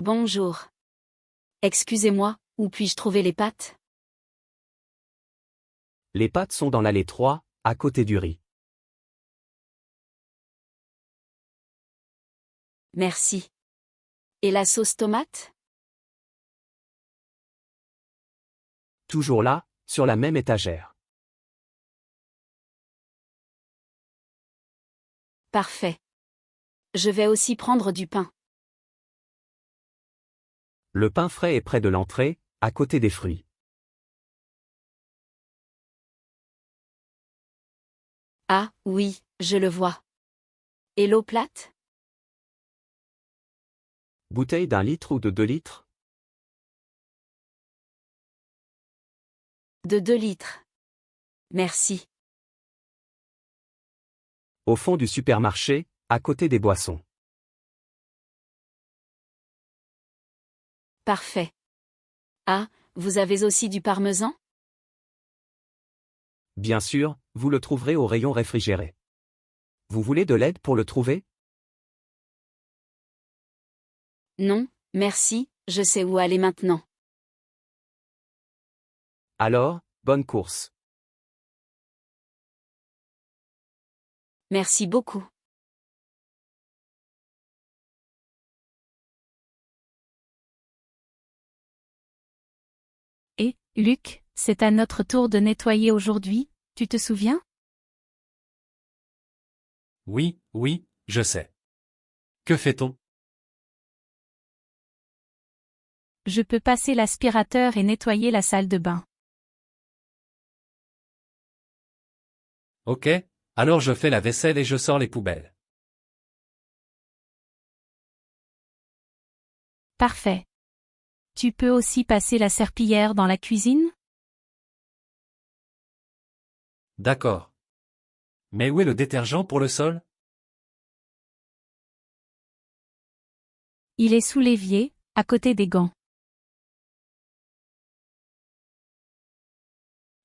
Bonjour. Excusez-moi, où puis-je trouver les pâtes? Les pâtes sont dans l'allée 3, à côté du riz. Merci. Et la sauce tomate? Toujours là, sur la même étagère. Parfait. Je vais aussi prendre du pain. Le pain frais est près de l'entrée, à côté des fruits. Ah, oui, je le vois. Et l'eau plate? Bouteille d'1 litre ou de 2 litres? De 2 litres. Merci. Au fond du supermarché, à côté des boissons. Parfait. Ah, vous avez aussi du parmesan? Bien sûr, vous le trouverez au rayon réfrigéré. Vous voulez de l'aide pour le trouver? Non, merci, je sais où aller maintenant. Alors, bonne course. Merci beaucoup. Et, Luc, c'est à notre tour de nettoyer aujourd'hui, tu te souviens? Oui, oui, je sais. Que fait-on? Je peux passer l'aspirateur et nettoyer la salle de bain. Ok, alors je fais la vaisselle et je sors les poubelles. Parfait. Tu peux aussi passer la serpillière dans la cuisine? D'accord. Mais où est le détergent pour le sol? Il est sous l'évier, à côté des gants.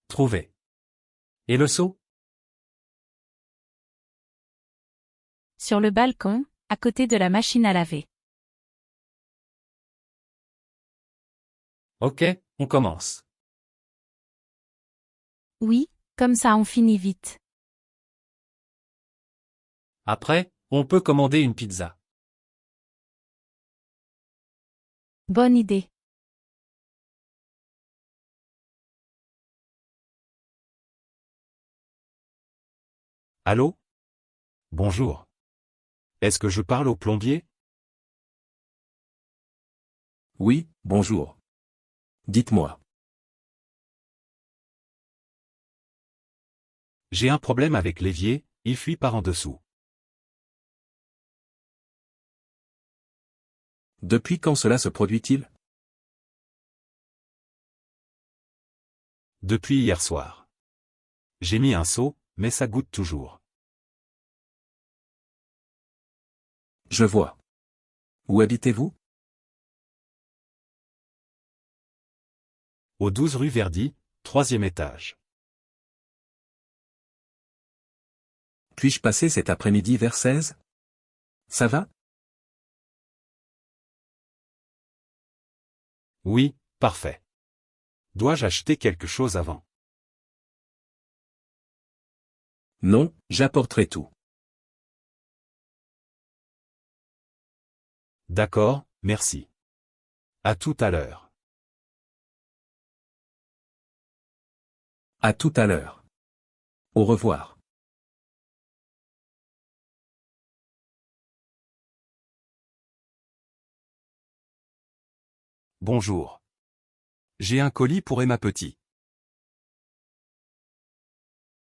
Trouvé. Et le seau? Sur le balcon, à côté de la machine à laver. Ok, on commence. Oui, comme ça on finit vite. Après, on peut commander une pizza. Bonne idée. Allô? Bonjour. Est-ce que je parle au plombier? Oui, bonjour. Dites-moi. J'ai un problème avec l'évier, il fuit par en dessous. Depuis quand cela se produit-il? Depuis hier soir. J'ai mis un seau, mais ça goutte toujours. Je vois. Où habitez-vous? Au 12 rue Verdi, 3e étage. Puis-je passer cet après-midi vers 16? Ça va? Oui, parfait. Dois-je acheter quelque chose avant? Non, j'apporterai tout. D'accord, merci. À tout à l'heure. À tout à l'heure. Au revoir. Bonjour. J'ai un colis pour Emma Petit.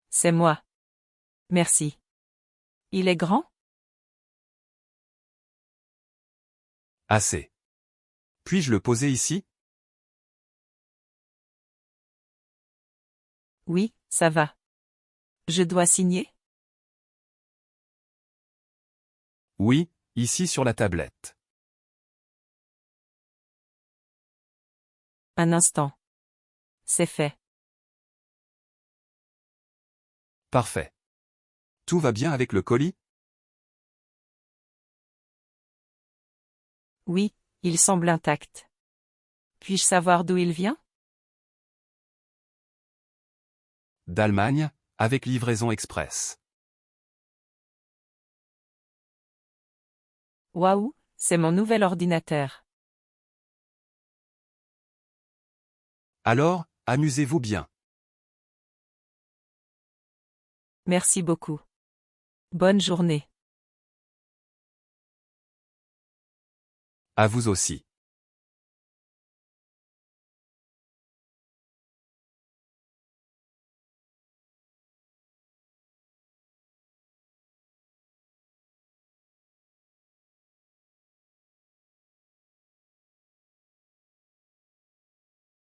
C'est moi. Merci. Il est grand? Assez. Puis-je le poser ici? Oui, ça va. Je dois signer? Oui, ici sur la tablette. Un instant. C'est fait. Parfait. Tout va bien avec le colis? Oui, Il semble intact. Puis-je savoir d'où il vient? D'Allemagne, avec livraison express. Waouh, c'est mon nouvel ordinateur. Alors, amusez-vous bien. Merci beaucoup. Bonne journée. À vous aussi.